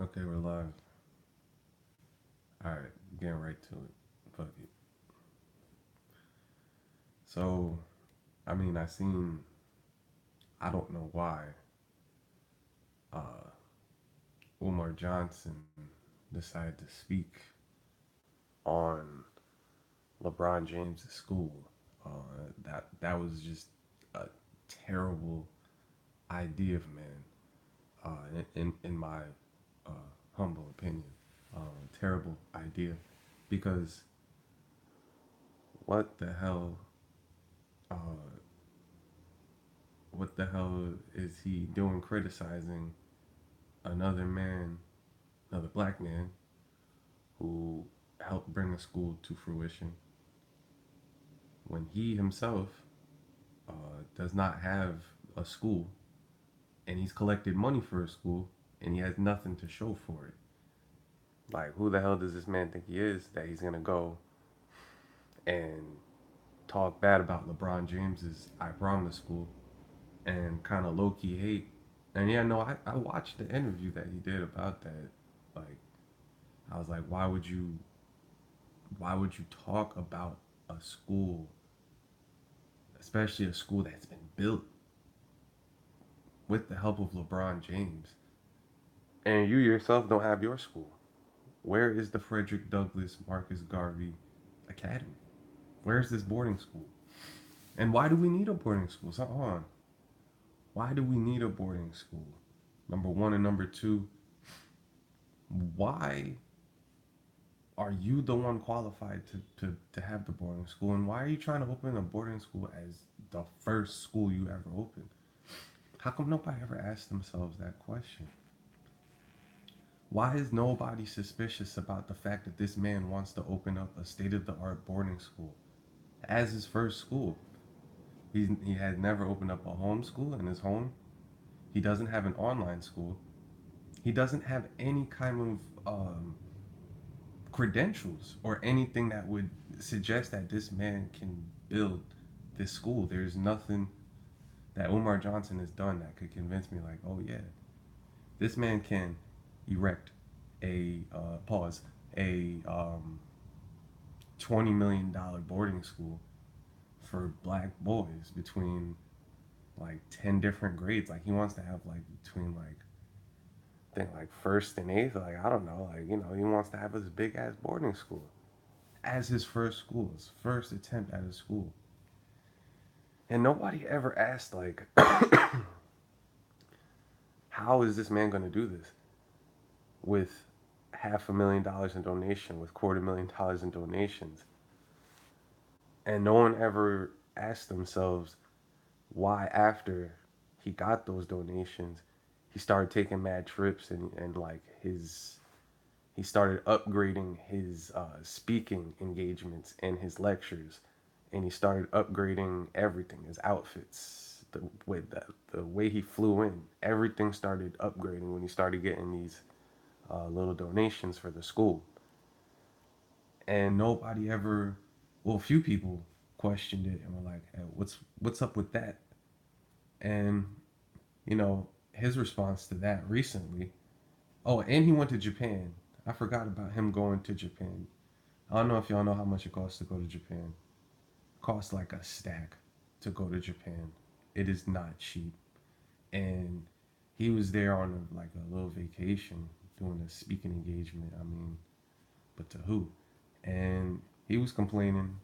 Okay, we're live. All right, getting right to it. Fuck it. So, I mean, I seen. I don't know why. Uh, Umar Johnson decided to speak on LeBron James' school. That was just a terrible idea, man. In my uh, humble opinion, terrible idea, because what the hell? Uh, what the hell is he doing criticizing another man, another black man who helped bring a school to fruition when he himself does not have a school and he's collected money for a school and he has nothing to show for it? Like, who the hell does this man think he is that he's gonna go and talk bad about LeBron James's I Promise school and kind of low key hate? And yeah, no, I watched the interview that he did about that. Like, I was like, why would you talk about a school, especially a school that's been built with the help of LeBron James, and you yourself don't have your school? Where is the Frederick Douglass Marcus Garvey Academy? Where's this boarding school? And why do we need a boarding school? So hold on. Why do we need a boarding school? Number one, and number two, why are you the one qualified to have the boarding school? And why are you trying to open a boarding school as the first school you ever opened? How come nobody ever asked themselves that question? Why is nobody suspicious about the fact that this man wants to open up a state of the art boarding school as his first school? He has never opened up a home school in his home. He doesn't have an online school. He doesn't have any kind of credentials or anything that would suggest that this man can build this school. There's nothing that Umar Johnson has done that could convince me, like, oh yeah, this man can erect a pause a $20 million boarding school for black boys between like 10 different grades. Like, he wants to have like between like I think like first and eighth. Like, I don't know. Like, he wants to have this big ass boarding school as his first school, his first attempt at a school. And nobody ever asked, like, how is this man going to do this with $500,000 in donation, with $250,000 in donations? And no one ever asked themselves why, after he got those donations, he started taking mad trips, and like he started upgrading his speaking engagements and his lectures, and he started upgrading everything, his outfits, the way he flew in, everything started upgrading when he started getting these little donations for the school. And nobody ever, well, a few people questioned it and were like, hey, what's up with that? And his response to that recently. Oh, and he went to Japan. I forgot about him going to Japan. I don't know if y'all know how much it costs to go to Japan. It costs like a stack to go to Japan. It is not cheap. And he was there on like a little vacation doing a speaking engagement. I mean, but to who? And he was complaining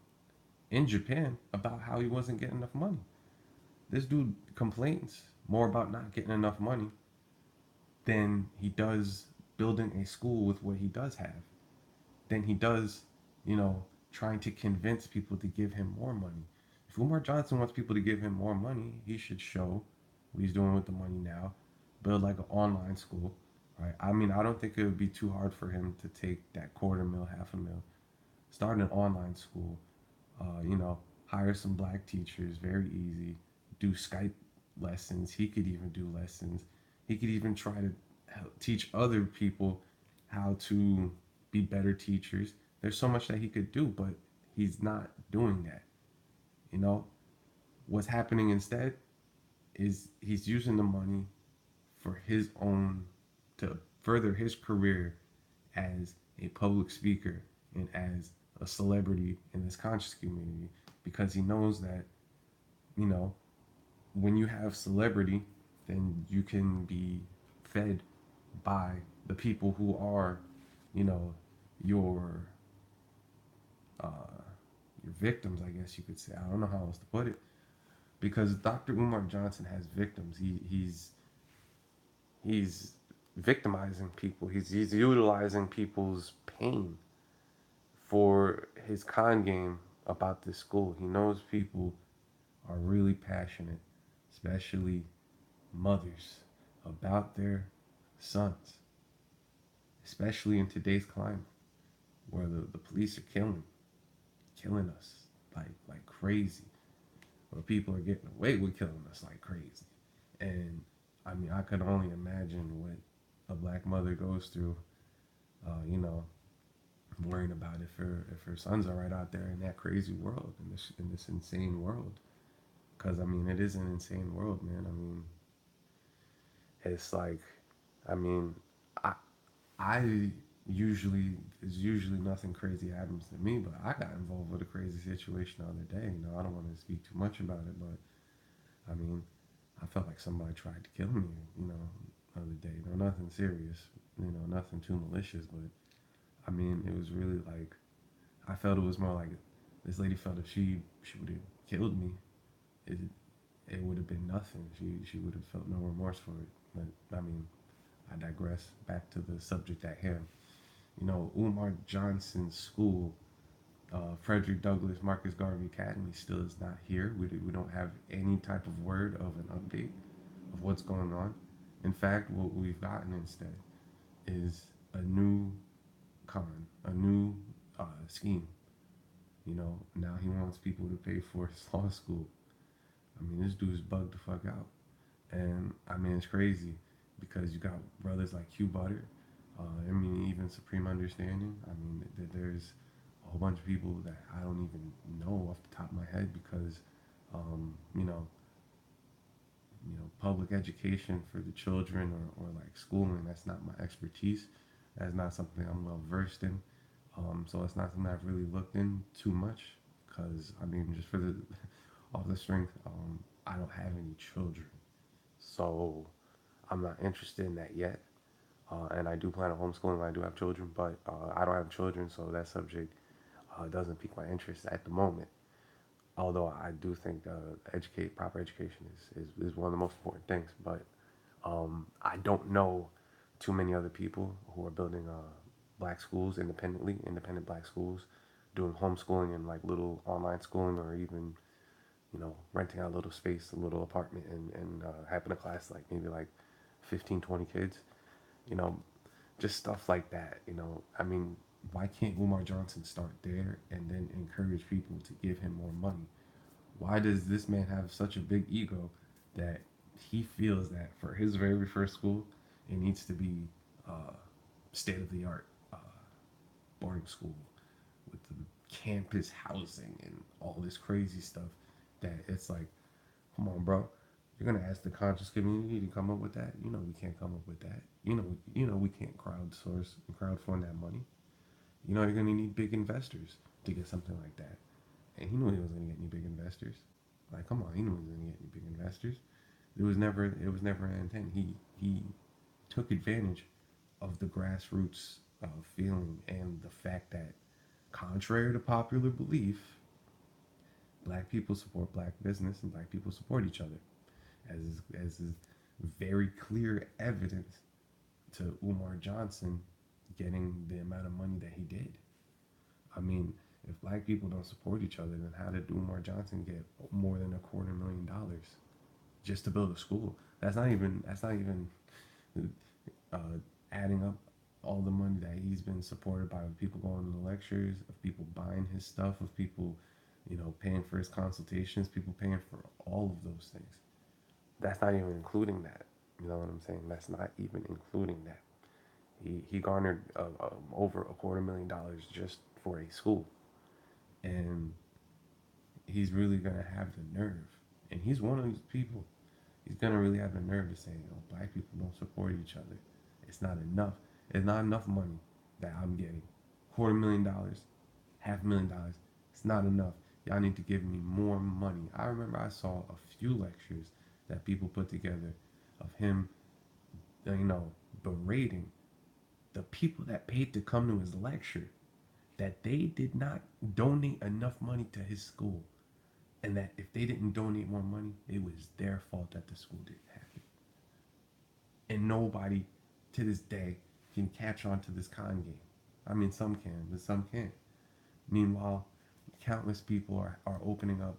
in Japan about how he wasn't getting enough money. This dude complains more about not getting enough money than he does building a school with what he does have, than he does, trying to convince people to give him more money. If Umar Johnson wants people to give him more money, he should show what he's doing with the money now, build like an online school, right? I mean, I don't think it would be too hard for him to take that quarter mil, half a mil, start an online school, hire some black teachers, very easy, do Skype lessons. He could even do lessons. He could even try to teach other people how to be better teachers. There's so much that he could do, but he's not doing that. You know, what's happening instead is he's using the money for his own, to further his career as a public speaker and as a celebrity in this conscious community, because he knows that, you know, when you have celebrity, then you can be fed by the people who are, you know, your uh, your victims, I guess you could say. I don't know how else to put it, because Dr. Umar Johnson has victims. He's victimizing people. He's utilizing people's pain for his con game about this school. He knows people are really passionate, especially mothers, about their sons, especially in today's climate where the police are killing us like crazy, where people are getting away with killing us like crazy. And I mean, I could only imagine what a black mother goes through, you know, worrying about if her sons are right out there in that crazy world, in this insane world. Because I mean, it is an insane world, man. I mean, it's like, I mean, I I usually there's usually nothing crazy happens to me, but I got involved with a crazy situation the other day. You know, I don't want to speak too much about it, but I mean, I felt like somebody tried to kill me. You know, the other day. You know, nothing serious. You know, nothing too malicious, but I mean, it was really like I felt it was more like this lady felt if she would have killed me, it it would have been nothing. She would have felt no remorse for it. But I mean, I digress. Back to the subject at hand. You know, Umar Johnson's school, Frederick Douglass Marcus Garvey Academy, still is not here. We don't have any type of word of an update of what's going on. In fact, what we've gotten instead is a new a new scheme. You know, now he wants people to pay for his law school. I mean, this dude's bugged the fuck out. And I mean, it's crazy because you got brothers like Q Butter. I mean, even Supreme Understanding. I mean, there's a whole bunch of people that I don't even know off the top of my head because, um, you know, public education for the children or like schooling. That's not my expertise. That's not something I'm well versed in. So it's not something I've really looked in too much because I mean, just for the off the strength, I don't have any children, so I'm not interested in that yet. And I do plan on homeschooling when I do have children, but I don't have children, so that subject doesn't pique my interest at the moment. Although I do think proper education is one of the most important things. But I don't know too many other people who are building black schools independently, independent black schools, doing homeschooling and like little online schooling, or even renting out a little space, a little apartment, and having a class like maybe like 15, 20 kids. You know, just stuff like that. I mean, why can't Umar Johnson start there and then encourage people to give him more money? Why does this man have such a big ego that he feels that for his very first school, it needs to be uh, state of the art boarding school with the campus housing and all this crazy stuff? That it's like, come on, bro. You're gonna ask the conscious community to come up with that? You know we can't come up with that. You know we can't crowdsource and crowdfund that money. You know you're gonna need big investors to get something like that. And he knew he wasn't gonna get any big investors. Like, come on, he knew he wasn't gonna get any big investors. It was never an intent. He took advantage of the grassroots feeling and the fact that, contrary to popular belief, black people support black business and black people support each other, as is very clear evidence to Umar Johnson getting the amount of money that he did. I mean, if black people don't support each other, then how did Umar Johnson get more than $250,000 just to build a school? That's not even uh, adding up all the money that he's been supported by, of people going to the lectures, of people buying his stuff, of people, paying for his consultations, people paying for all of those things. That's not even including that. You know what I'm saying? That's not even including that. He garnered over $250,000 just for a school, and he's really gonna have the nerve. And he's one of these people. He's gonna really have the nerve to say, black people don't support each other, It's not enough. It's not enough money that I'm getting. $250,000, $500,000. It's not enough. Y'all need to give me more money. I remember I saw a few lectures that people put together of him, you know, berating the people that paid to come to his lecture, that they did not donate enough money to his school, and that if they didn't donate more money, it was their fault that the school didn't have it. And nobody to this day can catch on to this con game. I mean, some can, but some can't. Meanwhile, countless people are opening up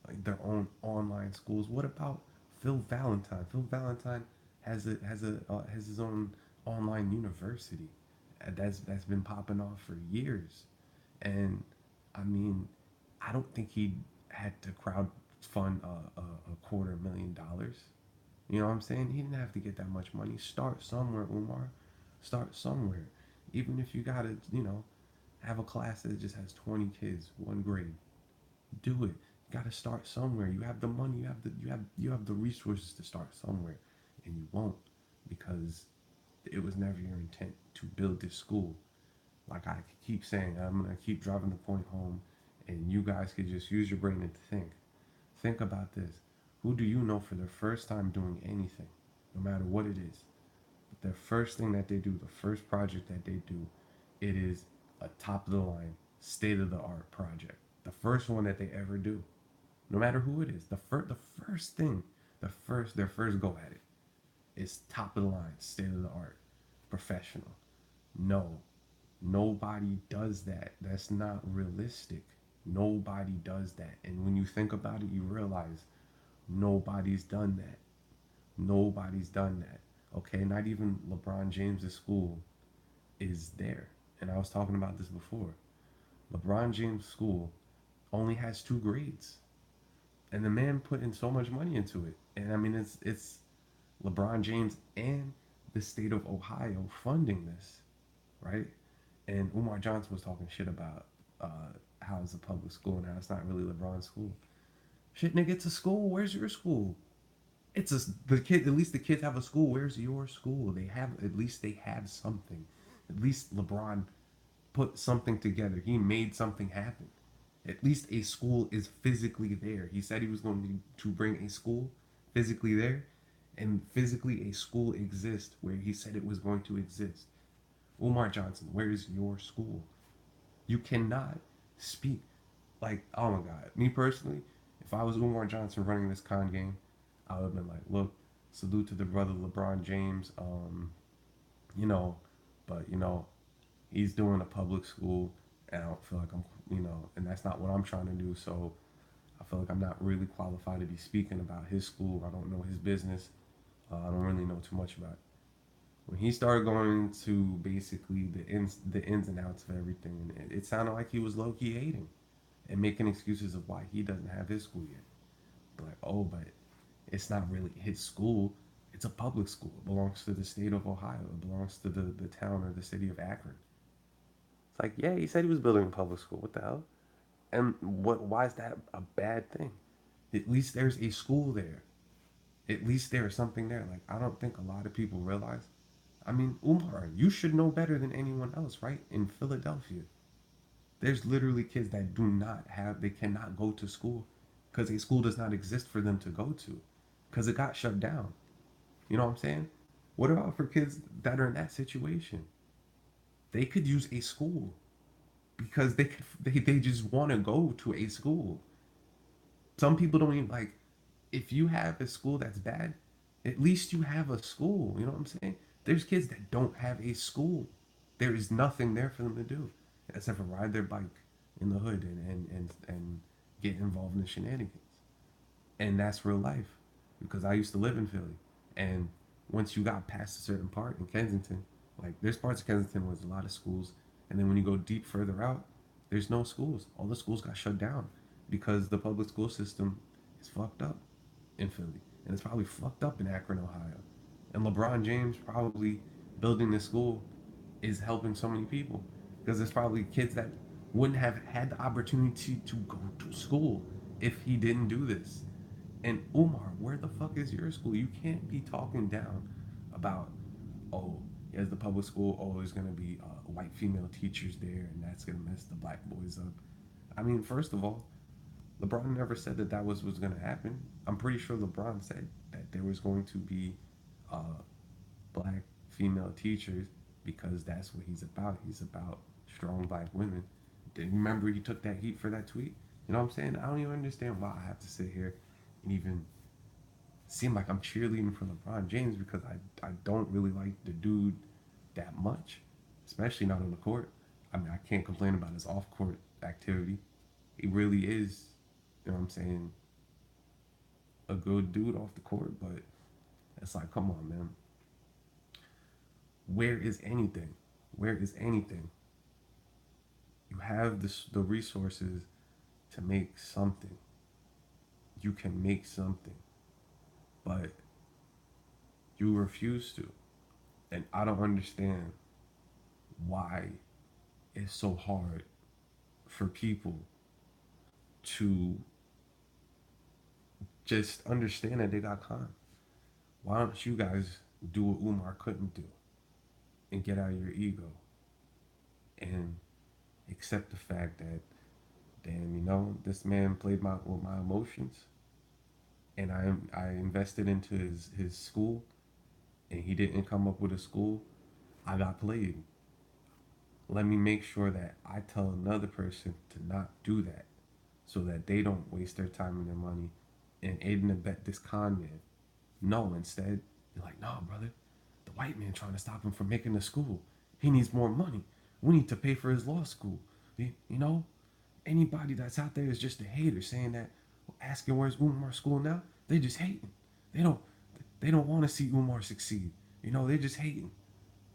like their own online schools. What about Phil Valentine? Phil Valentine has his own online university that's been popping off for years, and I mean, I don't think he had to crowd fund a $250,000. You know what I'm saying? He didn't have to get that much money. Start somewhere, Umar. Start somewhere. Even if you gotta, have a class that just has 20 kids, one grade. Do it. You gotta start somewhere. You have the money. You have the resources to start somewhere, and you won't because it was never your intent to build this school. Like I keep saying, I'm gonna keep driving the point home, and you guys could just use your brain and think. Think about this. Who do you know for their first time doing anything, no matter what it is? The first thing that they do, the first project that they do, it is a top of the line, state of the art project. The first one that they ever do, no matter who it is. The first thing, their first go at it is top of the line, state of the art, professional. No, nobody does that. That's not realistic. Nobody does that. And when you think about it, you realize nobody's done that. Nobody's done that. Okay, not even LeBron James' school is there. And I was talking about this before. LeBron James' school only has two grades. And the man put in so much money into it. And I mean it's LeBron James and the state of Ohio funding this, right? And Umar Johnson was talking shit about how it's a public school now. It's not really LeBron's school. Shit, nigga, it's a school. Where's your school? It's a the kid. At least the kids have a school. Where's your school? They have at least they have something. At least LeBron put something together. He made something happen. At least a school is physically there. He said he was going to bring a school physically there, and physically a school exists where he said it was going to exist. Umar Johnson, where is your school? You cannot speak like, oh my God. Me personally, if I was Umar Johnson running this con game, I would have been like, look, salute to the brother LeBron James. You know, but he's doing a public school, and I don't feel like and that's not what I'm trying to do. So I feel like I'm not really qualified to be speaking about his school. I don't know his business. I don't really know too much about it. When he started going into basically the ins and outs of everything, it sounded like he was low key hating and making excuses of why he doesn't have his school yet. But like, oh, but it's not really his school. It's a public school. It belongs to the state of Ohio. It belongs to the town or the city of Akron. It's like, yeah, he said he was building a public school. What the hell? And what? Why is that a bad thing? At least there's a school there. At least there's something there. Like I don't think a lot of people realize. I mean, Umar, you should know better than anyone else, right? In Philadelphia, there's literally kids that they cannot go to school because a school does not exist for them to go to because it got shut down. You know what I'm saying? What about for kids that are in that situation? They could use a school because they just want to go to a school. Some people don't even like if you have a school that's bad, at least you have a school. You know what I'm saying? There's kids that don't have a school. There is nothing there for them to do except for ride their bike in the hood and get involved in the shenanigans. And that's real life because I used to live in Philly, and once you got past a certain part in Kensington, like there's parts of Kensington where there's a lot of schools, and then when you go deep further out, there's no schools. All the schools got shut down because the public school system is fucked up in Philly, and it's probably fucked up in Akron, Ohio. And LeBron James probably building this school is helping so many people because there's probably kids that wouldn't have had the opportunity to go to school if he didn't do this. And Umar, where the fuck is your school? You can't be talking down about, oh, As the public school, oh, there's gonna be white female teachers there, and that's gonna mess the black boys up. I mean, first of all, LeBron never said that was gonna happen. I'm pretty sure LeBron said that there was going to be uh, black female teachers because that's what he's about. He's about strong black women. Did you remember he took that heat for that tweet? You know what I'm saying? I don't even understand why I have to sit here and even seem like I'm cheerleading for LeBron James because I don't really like the dude that much, especially not on the court. I mean, I can't complain about his off court activity. He really is, you know what I'm saying, a good dude off the court, but it's like, come on, man. Where is anything? Where is anything? You have the resources to make something. You can make something, but you refuse to. And I don't understand why it's so hard for people to just understand that they got conned. Why don't you guys do what Umar couldn't do and get out of your ego and accept the fact that, damn, this man played with my emotions, and I invested into his school, and he didn't come up with a school. I got played. Let me make sure that I tell another person to not do that, so that they don't waste their time and their money and aid and abet this con man. No, instead, you're like, no, brother, the white man trying to stop him from making a school. He needs more money. We need to pay for his law school. You know, anybody that's out there is just a hater saying that, asking where's Umar school now. They just hating. They don't they don't want to see Umar succeed. They're just hating.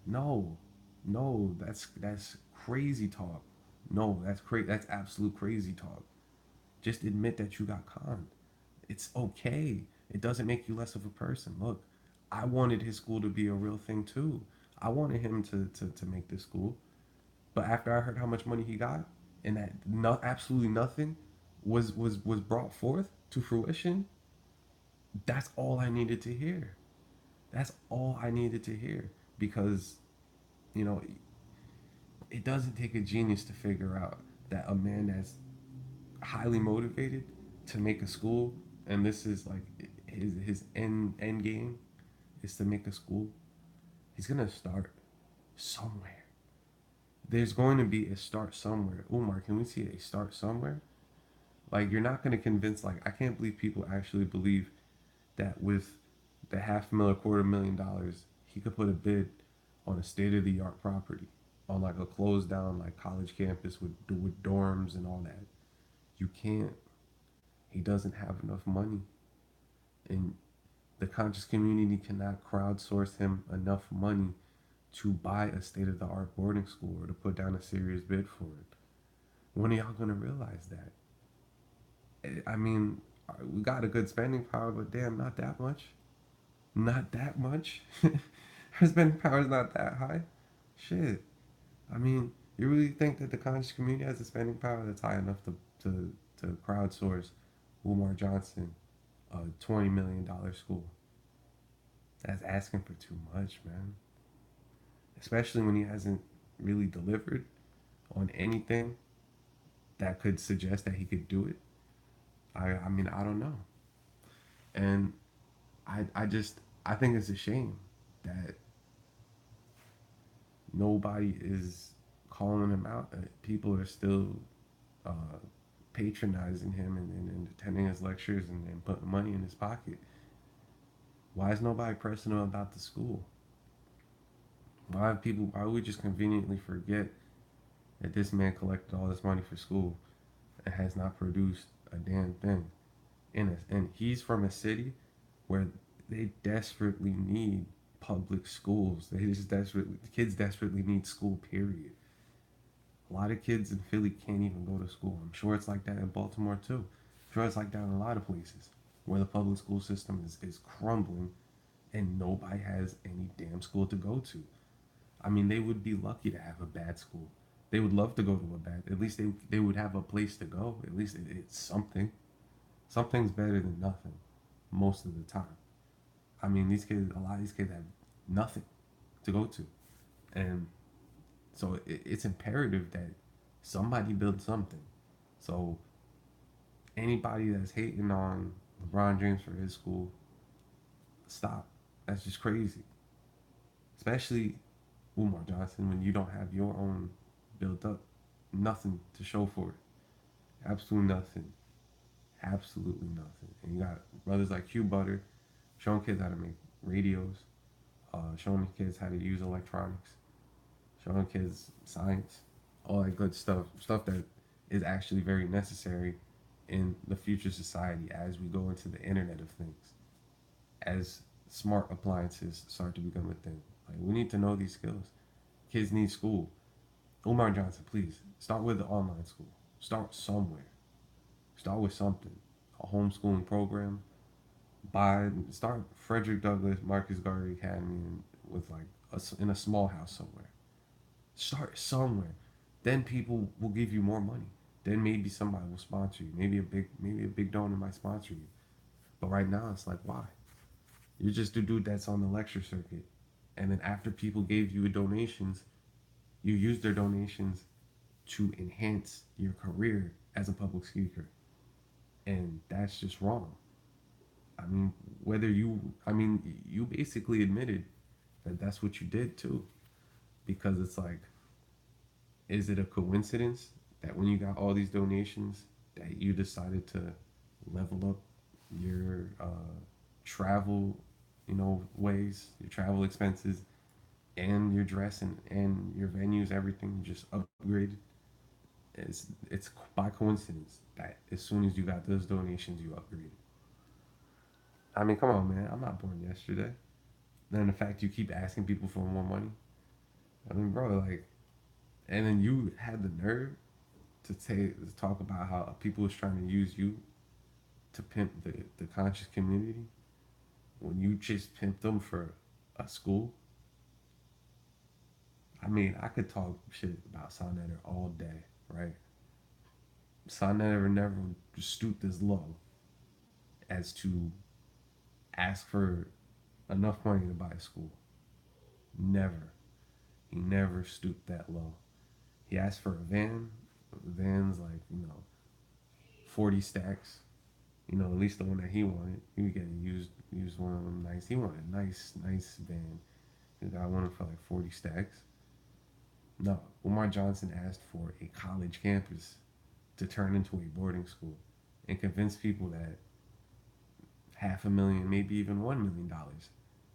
No, no, that's crazy talk. No, that's crazy. That's absolute crazy talk. Just admit that you got conned. It's okay. It doesn't make you less of a person. Look, I wanted his school to be a real thing too. I wanted him to make this school. But after I heard how much money he got and that absolutely nothing was brought forth to fruition, that's all I needed to hear. That's all I needed to hear. Because, you know, it doesn't take a genius to figure out that a man that's highly motivated to make a school, and this is like his end game is to make a school. He's gonna start somewhere. There's going to be a start somewhere. Umar, can we see a start somewhere? Like, you're not gonna convince. Like, I can't believe people actually believe that with the $500,000, $250,000, he could put a bid on a state of the art property on like a closed down like college campus with dorms and all that. You can't. He doesn't have enough money, and the conscious community cannot crowdsource him enough money to buy a state of the art boarding school or to put down a serious bid for it. When are y'all gonna realize that? I mean, we got a good spending power, but damn, not that much. Not that much. Our spending power is not that high. Shit. I mean, you really think that the conscious community has a spending power that's high enough to crowdsource Umar Johnson a $20 million school? That's asking for too much, man. Especially when he hasn't really delivered on anything that could suggest that he could do it. I mean, I don't know. And I think it's a shame that nobody is calling him out. People are still uh, patronizing him and attending his lectures and putting money in his pocket. Why is nobody pressing him about the school? Why would we just conveniently forget that this man collected all this money for school and has not produced a damn thing? And he's from a city where they desperately need public schools. The kids desperately need school, period. A lot of kids in Philly can't even go to school. I'm sure it's like that in Baltimore too. I'm sure it's like that in a lot of places where the public school system is crumbling and nobody has any damn school to go to. I mean, they would be lucky to have a bad school. They would love to go to a bad. At least they would have a place to go. At least it's something. Something's better than nothing, most of the time. I mean, a lot of these kids have nothing to go to. And so it's imperative that somebody build something. So anybody that's hating on LeBron James for his school, stop. That's just crazy. Especially Umar Johnson when you don't have your own built up, nothing to show for it. Absolutely nothing. Absolutely nothing. And you got brothers like Q Butter showing kids how to make radios, showing kids how to use electronics, showing kids science, all that good stuff, stuff that is actually very necessary in the future society as we go into the Internet of Things, as smart appliances start to become a thing. Like we need to know these skills. Kids need school. Umar Johnson, please start with the online school. Start somewhere. Start with something. A homeschooling program. Start Frederick Douglass Marcus Garvey Academy with like in a small house somewhere. Start somewhere. Then people will give you more money. Then maybe somebody will sponsor you. Maybe a big donor might sponsor you. But right now it's like why? You're just a dude that's on the lecture circuit. And then after people gave you donations, you use their donations to enhance your career as a public speaker. And that's just wrong. I mean, you basically admitted that that's what you did too. Because it's like, is it a coincidence that when you got all these donations, that you decided to level up your travel, ways, your travel expenses, and your dress and your venues, everything you just upgraded? It's by coincidence that as soon as you got those donations, you upgraded. I mean, come on, man. I'm not born yesterday. Then the fact you keep asking people for more money. I mean, bro, like, and then you had the nerve to talk about how people was trying to use you to pimp the conscious community when you just pimped them for a school. I mean, I could talk shit about Sonetter all day, right? Sonetter never stooped as low as to ask for enough money to buy a school. Never. He never stooped that low. He asked for a van. The van's like, 40 stacks. At least the one that he wanted. He would get a used one of them nice. He wanted a nice van. The guy wanted for like 40 stacks. No, Umar Johnson asked for a college campus to turn into a boarding school and convince people that half a million, maybe even $1 million,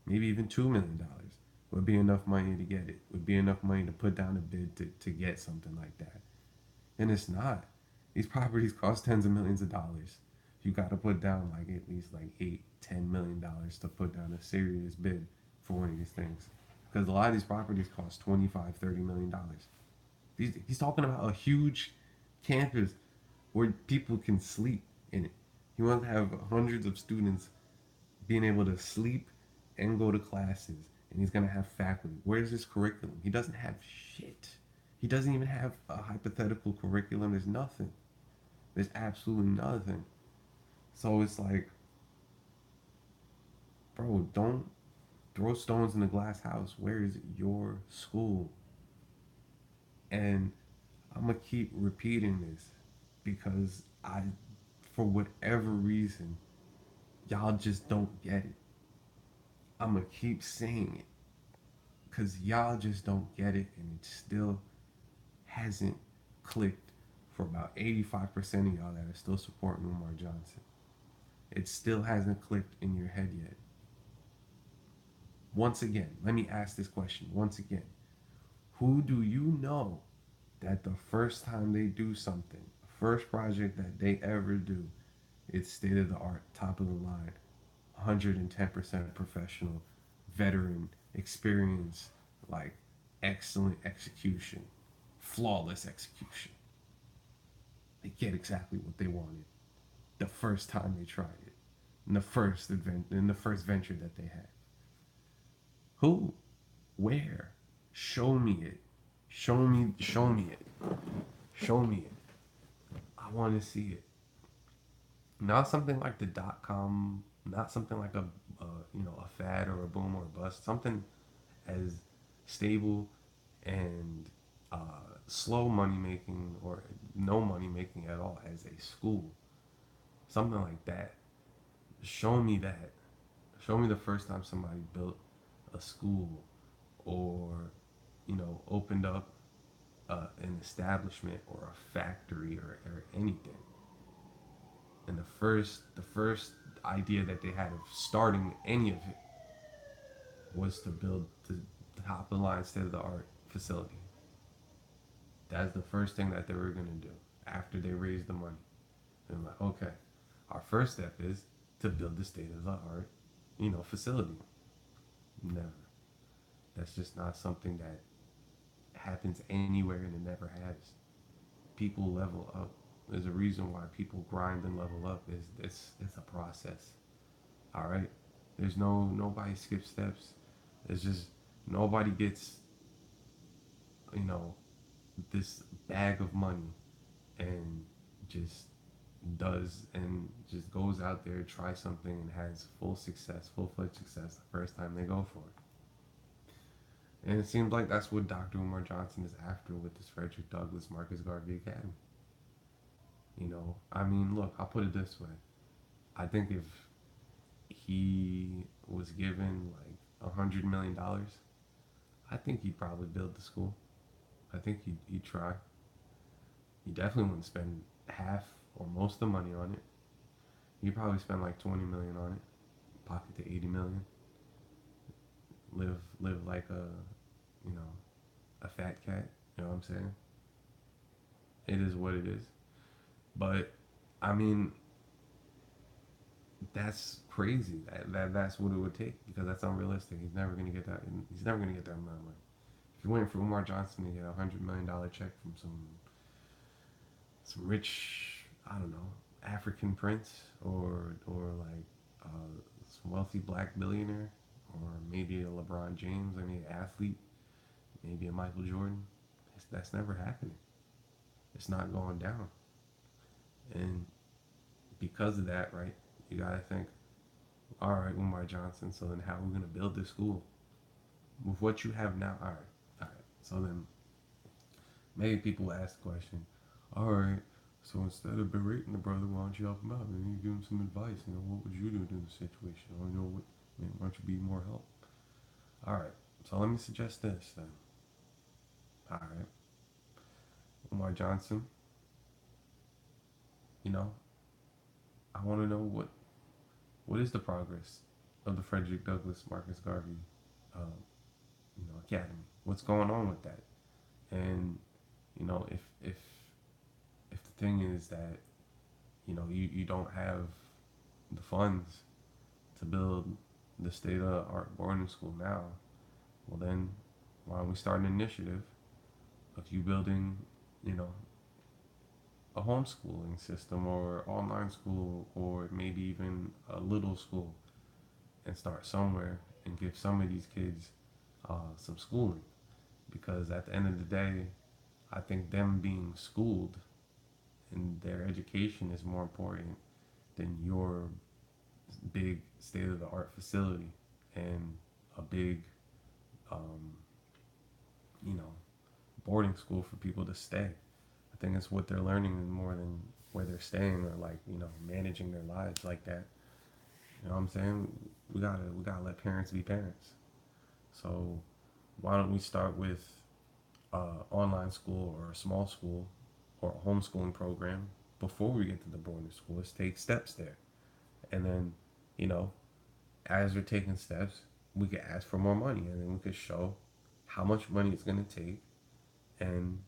maybe even $2 million would be enough money to get it. Would be enough money to put down a bid to get something like that. And it's not. These properties cost tens of millions of dollars. You got to put down like at least like $8-10 million to put down a serious bid for one of these things. Because a lot of these properties cost 25-30 million dollars. He's talking about a huge campus where people can sleep in it. He wants to have hundreds of students being able to sleep and go to classes, and he's gonna have faculty. Where's his curriculum? He doesn't have shit. He doesn't even have a hypothetical curriculum. There's nothing. There's absolutely nothing. So it's like, bro, don't throw stones in the glass house. Where is your school? And I'm gonna keep repeating this because for whatever reason, y'all just don't get it. I'm gonna keep saying it because y'all just don't get it, and it still hasn't clicked for about 85% of y'all that are still supporting Umar Johnson. It still hasn't clicked in your head yet. Once again, let me ask this question once again. Who do you know that the first time they do something, first project that they ever do, it's state of the art, top of the line, 110% professional, veteran, experience, like excellent execution, flawless execution. They get exactly what they wanted the first time they tried it, in the first venture that they had. Who? Where? Show me it. Show me it. Show me it. I want to see it. Not something like the .com. Not something like a fad or a boom or a bust. Something as stable and slow money making or no money making at all as a school, something like that. Show me that. Show me the first time somebody built a school or opened up an establishment or a factory or anything. And the first idea that they had of starting any of it was to build the top of the line state of the art facility. That's the first thing that they were gonna do after they raised the money. They're like, okay, our first step is to build the state of the art, facility. Never. That's just not something that happens anywhere and it never has. People level up. There's a reason why people grind and level up. Is it's a process. All right. There's nobody skips steps. It's just nobody gets you know this bag of money and just does and just goes out there, tries something, and has full success, full fledged success the first time they go for it. And it seems like that's what Dr. Umar Johnson is after with this Frederick Douglass Marcus Garvey Academy. I mean, look, I'll put it this way. I think if he was given like $100 million, I think he'd probably build the school. I think he'd try. He definitely wouldn't spend half or most of the money on it. He'd probably spend like 20 million on it, pocket the 80 million, live like you know, a fat cat. You know what I'm saying? It is what it is. But I mean, that's crazy. That's what it would take because that's unrealistic. He's never gonna get that. He's never gonna get that amount of money. If you're waiting for Umar Johnson to get $100 million check from some rich, I don't know, African prince or like some wealthy black billionaire or maybe a LeBron James, I mean, athlete, maybe a Michael Jordan, that's never happening. It's not going down. And because of that, right, you gotta think, all right, Umar Johnson, so then how are we gonna build this school? With what you have now, all right. So then maybe people will ask the question, all right, so instead of berating the brother, why don't you help him out? Maybe you give him some advice. What would you do in the situation? Or why don't you be more help? All right. So let me suggest this then. All right, Umar Johnson. You know, I want to know what is the progress of the Frederick Douglass Marcus Garvey, um, Academy. What's going on with that? And if the thing is that you don't have the funds to build the state of art boarding school now, well then why don't we start an initiative of you building you know a homeschooling system or online school or maybe even a little school and start somewhere and give some of these kids some schooling because at the end of the day I think them being schooled and their education is more important than your big state of the art facility and a big um, you know boarding school for people to stay. I think it's what they're learning more than where they're staying or like managing their lives like that. You know what I'm saying? We gotta let parents be parents. So why don't we start with online school or a small school or a homeschooling program before we get to the boarding school? Let's take steps there, and then you know as we're taking steps, we could ask for more money, and then we could show how much money it's going to take and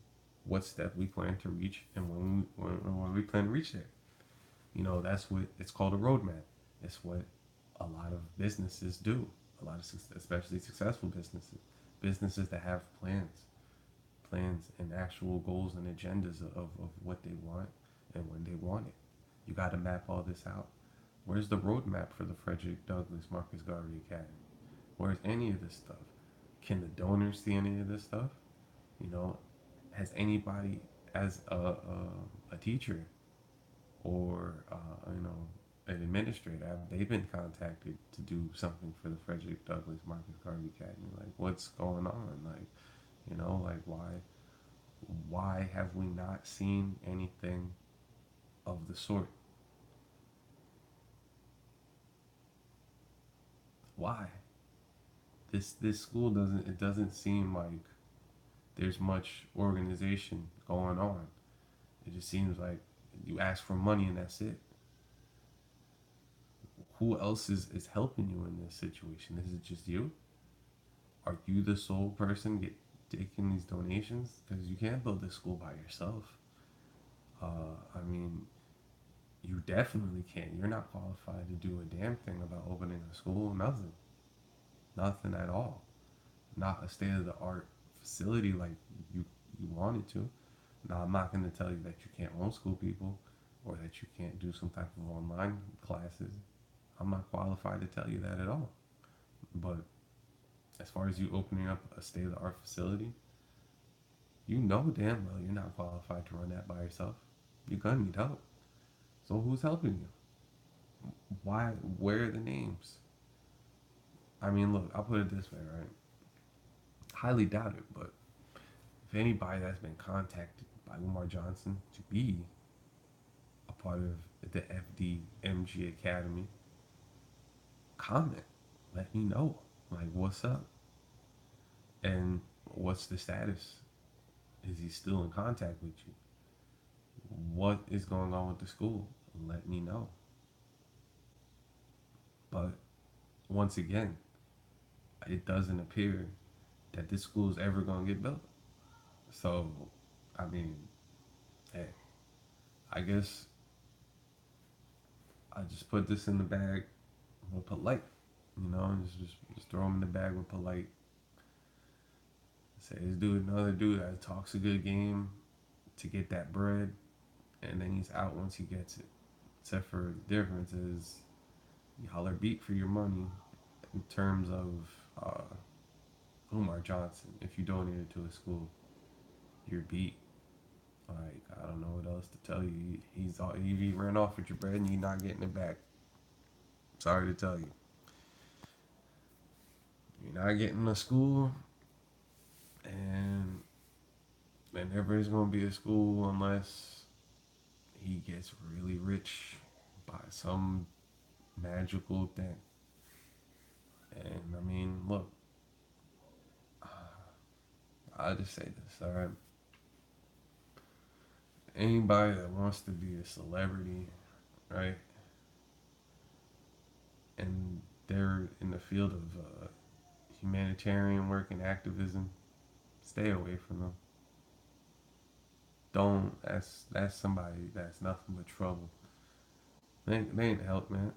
what step we plan to reach and when we plan to reach there. That's what it's called a roadmap. It's what a lot of businesses do. A lot of, especially successful businesses that have plans and actual goals and agendas of what they want and when they want it. You got to map all this out. Where's the roadmap for the Frederick Douglass Marcus Garvey Academy? Where's any of this stuff? Can the donors see any of this stuff? You know, has anybody, as a teacher or an administrator, have they been contacted to do something for the Frederick Douglass Marcus Garvey Academy? Like, what's going on? Like, You know, like why have we not seen anything of the sort? Why? This school doesn't seem like there's much organization going on. It just seems like you ask for money and that's it. Who else is helping you in this situation? Is it just you? Are you the sole person taking these donations? Because you can't build this school by yourself. I mean, you definitely can't. You're not qualified to do a damn thing about opening a school. Nothing. Nothing at all. Not a state of the art facility like you you wanted to. Now, I'm not going to tell you that you can't homeschool people or that you can't do some type of online classes. I'm not qualified to tell you that at all. But as far as you opening up a state of the art facility, you know damn well you're not qualified to run that by yourself. You're gonna need help. So who's helping you? Why? Where are the names? I mean, look, I'll put it this way, right? Highly doubt it, but if anybody that's been contacted by Umar Johnson to be a part of the FDMG Academy, comment. Let me know. Like, what's up? And what's the status? Is he still in contact with you? What is going on with the school? Let me know. But once again, it doesn't appear that this school is ever going to get built. So, I mean, hey, I guess I just put this in the bag with polite, you know, and just throw them in the bag with polite. Say this dude, another dude that talks a good game to get that bread, and then he's out once he gets it. Except for the difference is y'all are beat for your money in terms of Umar Johnson. If you donated to a school, you're beat. Like, I don't know what else to tell you. He ran off with your bread and you're not getting it back. Sorry to tell you. You're not getting a school, and there never is going to be a school unless he gets really rich by some magical thing. And I mean, look, I'll just say this, all right? Anybody that wants to be a celebrity, right, and they're in the field of humanitarian work and activism, stay away from them. Don't. That's somebody that's nothing but trouble. They ain't help, man.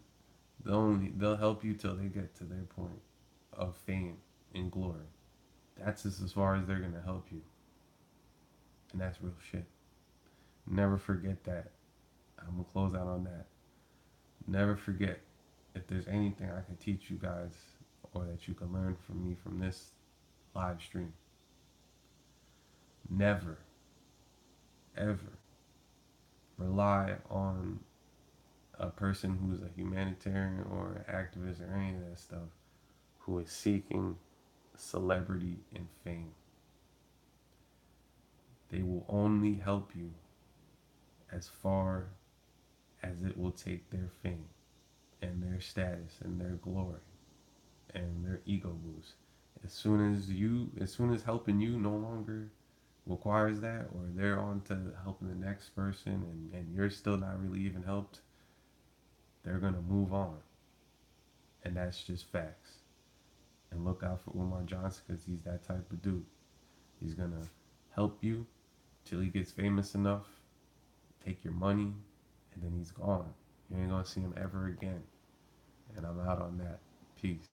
They'll help you till they get to their point of fame and glory. That's just as far as they're gonna help you, and that's real shit. Never forget that. I'm gonna close out on that. Never forget, if there's anything I can teach you guys or that you can learn from me from this live stream, never, ever rely on a person who's a humanitarian or an activist or any of that stuff who is seeking celebrity and fame. They will only help you as far as it will take their fame and their status and their glory and their ego boost. As soon as helping you no longer requires that, or they're on to helping the next person, and you're still not really even helped, they're gonna move on, and that's just facts. And look out for Umar Johnson because he's that type of dude. He's gonna help you till he gets famous enough, take your money, and then he's gone. You ain't gonna see him ever again. And I'm out on that. Peace.